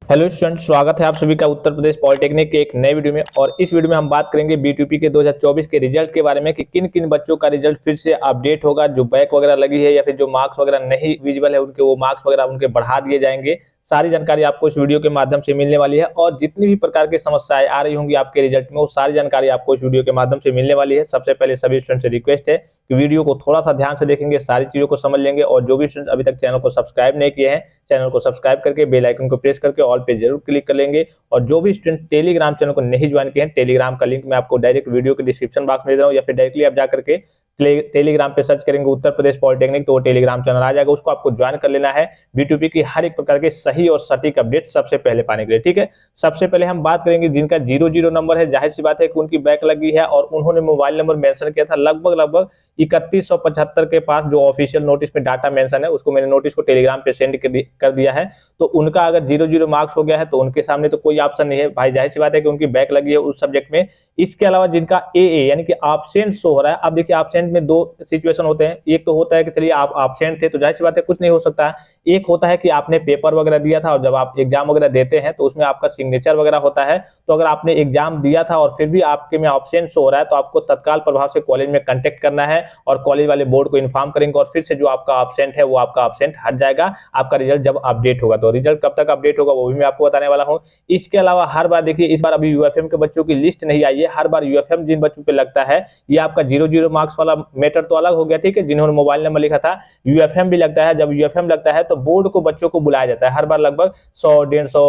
Hello student, स्वागत है आप सभी का उत्तर प्रदेश पॉलिटेक्निक के एक नए वीडियो में। और इस वीडियो में हम बात करेंगे बीटीपी के 2024 के रिजल्ट के बारे में कि किन किन बच्चों का रिजल्ट फिर से अपडेट होगा, जो बैक वगैरह लगी है या फिर जो मार्क्स वगैरह नहीं विजिबल है उनके वो मार्क्स वगैरह उनके बढ़ा दिए जाएंगे। सारी जानकारी आपको इस वीडियो के माध्यम से मिलने वाली है और जितनी भी प्रकार की समस्याएं आ रही होंगी आपके रिजल्ट में वो सारी जानकारी आपको इस वीडियो के माध्यम से मिलने वाली है। सबसे पहले सभी स्टूडेंट से रिक्वेस्ट है कि वीडियो को थोड़ा सा ध्यान से देखेंगे, सारी चीजों को समझ लेंगे। और जो भी स्टूडेंट अभी तक चैनल को सब्सक्राइब नहीं किए हैं, चैनल को सब्सक्राइब करके बेल आइकन को प्रेस करके ऑल पे जरूर क्लिक कर लेंगे। और जो भी स्टूडेंट टेलीग्राम चैनल को नहीं ज्वाइन किए हैं, टेलीग्राम का लिंक मैं आपको डायरेक्ट वीडियो के डिस्क्रिप्शन बॉक्स में दे रहा हूँ या फिर डायरेक्टली आप जाकर के टेलीग्राम पे सर्च करेंगे उत्तर प्रदेश पॉलिटेक्निक तो वो टेलीग्राम चैनल आ जाएगा, उसको आपको ज्वाइन कर लेना है बीटीपी की हर एक प्रकार के सही और सटीक अपडेट सबसे पहले पाने के लिए। ठीक है, सबसे पहले हम बात करेंगे जिनका 00 नंबर है। जाहिर सी बात है कि उनकी बैक लगी है और उन्होंने मोबाइल नंबर मेंशन किया था लगभग 3175 के पास। जो ऑफिशियल नोटिस में डाटा मेंशन है उसको मैंने नोटिस को टेलीग्राम पे सेंड कर दिया है। तो उनका अगर 00 मार्क्स हो गया है तो उनके सामने तो कोई ऑप्शन नहीं है भाई, जाहिर सी बात है कि उनकी बैक लगी है उस सब्जेक्ट में। इसके अलावा जिनका ए यानी कि एब्सेंट शो हो रहा है, अब देखिए एब्सेंट में दो सिचुएशन होते हैं। एक तो होता है कि चलिए आप एब्सेंट थे तो जाहिर सी बात है कुछ नहीं हो सकता है। एक होता है कि आपने पेपर वगैरह दिया था और जब आप एग्जाम वगैरह देते हैं तो उसमें आपका सिग्नेचर वगैरह होता है। तो अगर आपने एग्जाम दिया था और फिर भी आपके में एब्सेंट शो हो रहा है तो आपको तत्काल प्रभाव से कॉलेज में कांटेक्ट करना है और कॉलेज वाले बोर्ड को इन्फॉर्म करेंगे और फिर से जो आपका एब्सेंट है वो आपका एब्सेंट हट जाएगा। आपका रिजल्ट जब अपडेट होगा, तो रिजल्ट कब तक अपडेट होगा वो भी मैं आपको बताने वाला हूँ। इसके अलावा हर बार देखिए, इस बार अभी यूएफएम के बच्चों की लिस्ट नहीं आई है। हर बार यूएफएम जिन बच्चों पे लगता है, ये आपका 00 मार्क्स वाला मैटर तो अलग हो गया, ठीक है, जिन्होंने मोबाइल नंबर लिखा था। यूएफएम भी लगता है, जब यूएफएम लगता है तो बोर्ड को बच्चों को बुलाया जाता है। हर बार लगभग 100, 150,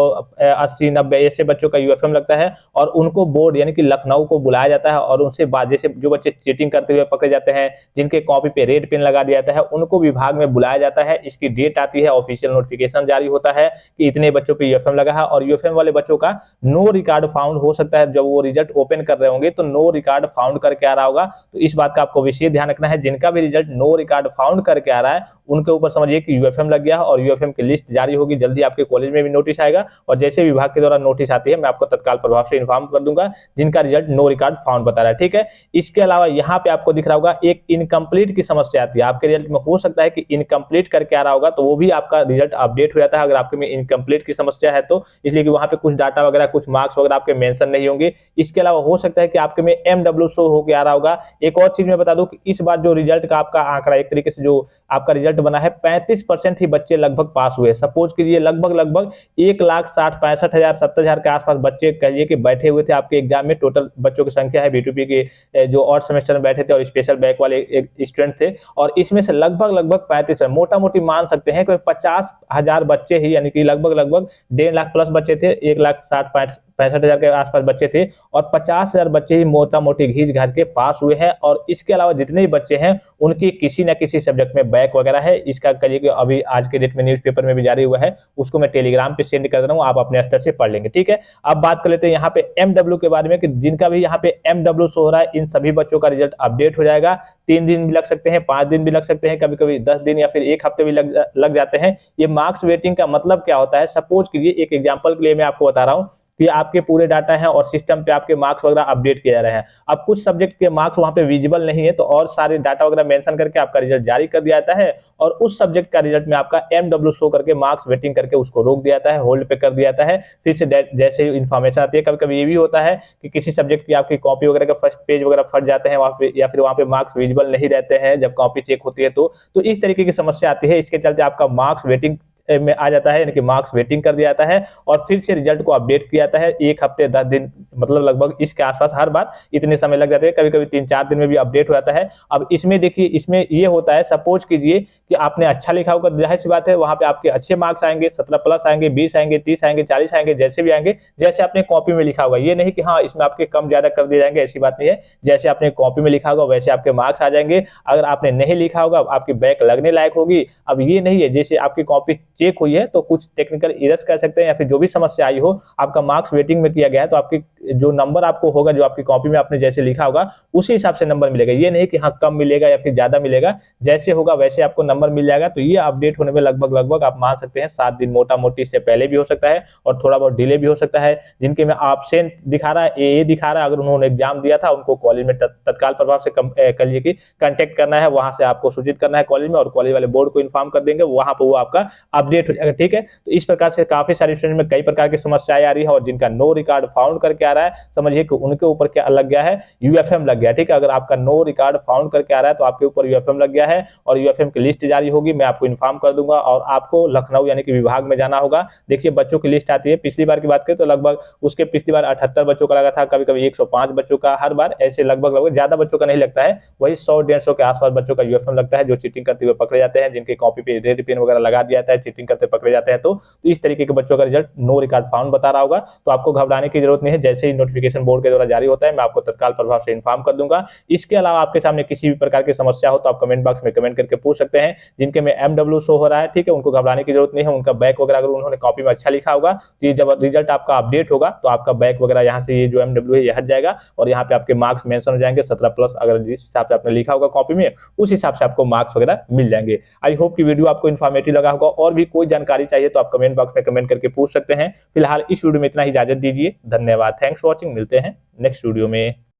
80, 90 ऐसे बच्चों का यूएफएम लगता है और उनको बोर्ड यानी कि लखनऊ को बुलाया जाता है और उनसे बाद जैसे जो बच्चे चीटिंग करते हुए पकड़े जाते हैं, जिनके कॉपी पे रेड पेन लगा दिया जाता है, उनको विभाग में बुलाया जाता है। इसकी डेट आती है, ऑफिशियल नोटिफिकेशन जारी होता है कि इतने बच्चों पे यूएफएम लगा है। और यूएफएम वाले बच्चों का नो रिकॉर्ड फाउंड हो सकता है, जब वो रिजल्ट ओपन कर रहे होंगे तो नो रिकॉर्ड फाउंड करके आ रहा होगा। तो इस बात का आपको विशेष ध्यान रखना है, जिनका भी रिजल्ट नो रिकॉर्ड फाउंड करके आ रहा है उनके ऊपर समझिए कि यूएफएम लग गया है और यूएफएम की लिस्ट जारी होगी। जल्दी आपके कॉलेज में भी नोटिस आएगा और जैसे विभाग के द्वारा नोटिस आती है मैं आपको तत्काल प्रभाव से इन्फॉर्म कर दूंगा जिनका रिजल्ट नो रिकॉर्ड फाउंड बता रहा है। ठीक है, इसके अलावा यहाँ पे आपको दिख रहा होगा एक इनकम्प्लीट की समस्या आती है आपके रिजल्ट में। हो सकता है कि इनकम्प्लीट करके आ रहा होगा तो वो भी आपका रिजल्ट अपडेट हो जाता है अगर आपके में इनकम्प्लीट की समस्या है तो, इसलिए कि वहां पे कुछ डाटा वगैरह कुछ मार्क्स वगैरह आपके मेंशन नहीं होंगे। इसके अलावा हो सकता है कि आपके में MW शो होकर आ रहा होगा। एक और चीज मैं बता दूं कि इस बार जो रिजल्ट का आपका आंकड़ा एक तरीके से जो आपका रिजल्ट बना है, 35% ही बच्चे लगभग पास हुए। सपोज कीजिए लगभग 1,60,65,000 70,000 के आसपास बच्चे कहिए कि बैठे हुए थे आपके एग्जाम में। टोटल बच्चों की संख्या है बीटीपी के जो और सेमेस्टर में बैठे थे और स्पेशल बैक वाले एक स्टूडेंट थे, और इसमें से लगभग 35 मोटा मोटी मान सकते हैं कि 50,000 बच्चे ही यानी कि लगभग 1.5 लाख प्लस बच्चे थे। 1,60,65,000 के आसपास बच्चे थे और 50,000 बच्चे ही मोटा मोटी घींच घाच के पास हुए हैं। और इसके अलावा जितने भी बच्चे हैं उनकी किसी न किसी सब्जेक्ट में बैक वगैरह है। इसका कहिए कि अभी आज के डेट में न्यूज़पेपर में भी जारी हुआ है, उसको मैं टेलीग्राम पे सेंड कर रहा हूँ, आप अपने स्तर से पढ़ लेंगे। ठीक है, अब बात कर लेते हैं यहाँ पे MW के बारे में कि जिनका भी यहाँ पे MW शो हो रहा है इन सभी बच्चों का रिजल्ट अपडेट हो जाएगा। 3 दिन भी लग सकते हैं, 5 दिन भी लग सकते हैं, कभी कभी 10 दिन या फिर 1 हफ्ते भी लग जाते हैं। ये मार्क्स वेटिंग का मतलब क्या होता है, सपोज कीजिए एक एग्जाम्पल के लिए मैं आपको बता रहा हूँ कि आपके पूरे डाटा है और सिस्टम पे आपके मार्क्स वगैरह अपडेट किए जा रहे हैं। अब कुछ सब्जेक्ट के मार्क्स वहां पे विजिबल नहीं है तो और सारे डाटा वगैरह मेंशन करके आपका रिजल्ट जारी कर दिया जाता है और उस सब्जेक्ट का रिजल्ट में आपका MW शो करके मार्क्स वेटिंग करके उसको रोक दिया जाता है, होल्ड पे कर दिया जाता है। फिर से जैसे ही इन्फॉर्मेशन आती है, कभी कभी ये भी होता है कि किसी सब्जेक्ट की आपकी कॉपी वगैरह का फर्स्ट पेज वगैरह फट जाते हैं वहां पे, या फिर वहां पे मार्क्स विजिबल नहीं रहते हैं जब कॉपी चेक होती है तो इस तरीके की समस्या आती है। इसके चलते आपका मार्क्स वेटिंग में आ जाता है, यानी कि मार्क्स वेटिंग कर दिया जाता है और फिर से रिजल्ट को अपडेट किया जाता है 1 हफ्ते 10 दिन, मतलब लगभग इसके आसपास हर बार इतने समय लग जाते हैं। कभी कभी 3-4 दिन में भी अपडेट हो जाता है। अब इसमें देखिए, इसमें ये होता है, सपोज कीजिए कि आपने अच्छा लिखा होगा, जाहिर सी बात है वहां पे आपके अच्छे मार्क्स आएंगे, 17 प्लस आएंगे, 20 आएंगे, 30 आएंगे, 40 आएंगे, जैसे भी आएंगे जैसे आपने कॉपी में लिखा होगा। ये नहीं कि हाँ इसमें आपके कम ज्यादा कर दिए जाएंगे, ऐसी बात नहीं है। जैसे आपने कॉपी में लिखा होगा वैसे आपके मार्क्स आ जाएंगे। अगर आपने नहीं लिखा होगा आपकी बैक लगने लायक होगी। अब ये नहीं है जैसे आपकी कॉपी चेक हुई है तो कुछ टेक्निकल एरर्स कह सकते हैं या फिर जो भी समस्या आई हो, आपका मार्क्स वेटिंग में किया गया है तो आपकी जो नंबर आपको होगा, जो आपकी कॉपी में आपने जैसे लिखा होगा उसी हिसाब से नंबर मिलेगा। ये नहीं कि हाँ कम मिलेगा या फिर ज्यादा मिलेगा, जैसे होगा वैसे आपको नंबर मिल जाएगा। तो ये अपडेट होने में लगभग आप मान सकते हैं 7 दिन, मोटा मोटी इससे पहले भी हो सकता है और थोड़ा बहुत डिले भी हो सकता है। जिनके में एब्सेंट दिखा रहा है, ए दिखा रहा है, अगर उन्होंने एग्जाम दिया था उनको कॉलेज में तत्काल प्रभाव से कहिए कि कांटेक्ट करना है, वहां से आपको सूचित करना है कॉलेज में, और कॉलेज वाले बोर्ड को इन्फॉर्म कर देंगे, वहां पर वो आपका अपडेट हो जाएगा। ठीक है, तो इस प्रकार से काफी सारे स्टूडेंट में कई प्रकार की समस्याएं आ रही है, और जिनका नो रिकॉर्ड फाउंड करके आ रहा है, समझिए कि उनके ऊपर क्या लग गया है, यूएफएम लग गया। ठीक है, अगर आपका नो रिकॉर्ड फाउंड करके आ रहा है तो आपके ऊपर यूएफएम लग गया है, और यूएफएम की लिस्ट जारी होगी, मैं आपको इन्फॉर्म कर दूंगा, और आपको लखनऊ यानी कि विभाग में जाना होगा। देखिए बच्चों की लिस्ट आती है, पिछली बार की बात करें तो लगभग उसके पिछली बार 78 बच्चों का लगा था, कभी कभी 105 बच्चों का, हर बार ऐसे लगभग ज्यादा बच्चों का नहीं लगता है, वही 100-150 के आसपास बच्चों का यूएफएम लगता है, जो चीटिंग करते हुए पकड़े जाते हैं, जिनकी कॉपी पे रेड पेन वगैरह लगा दिया जाता है, चीटिंग करते पकड़े जाते हैं। तो इस तरीके के बच्चों का रिजल्ट नो रिकॉर्ड फाउंड बता रहा होगा, तो आपको घबराने की जरूरत नहीं है। जैसे ही नोटिफिकेशन बोर्ड के द्वारा जारी होता है मैं आपको तत्काल प्रभाव से इन्फॉर्म कर दूंगा। इसके अलावा आपके सामने किसी भी प्रकार की समस्या हो तो आप कमेंट बॉक्स में कमेंट करके पूछ सकते हैं। जिनके में MW शो हो रहा है, ठीक है, उनको घबराने की जरूरत नहीं है। उनका बैक वगैरह अगर उन्होंने कॉपी में अच्छा लिखा होगा तो ये जब रिजल्ट आपका अपडेट होगा तो आपका बैक वगैरह यहाँ से ये जो MW है ये हट जाएगा, और यहाँ पे आपके मार्क्स मेंशन हो जाएंगे 17+, अगर जिस हिसाब से आपने लिखा होगा कॉपी में उस हिसाब से आपको मार्क्स वगैरह मिल जाएंगे। आई होप कि वीडियो आपको इन्फॉर्मेटिव लगा होगा, और भी कोई जानकारी चाहिए तो आप कमेंट बॉक्स में कमेंट करके पूछ सकते हैं। फिलहाल इस वीडियो में इतना ही, इजाजत दीजिए, धन्यवाद, थैंक्स फॉर वॉचिंग, मिलते हैं नेक्स्ट वीडियो में।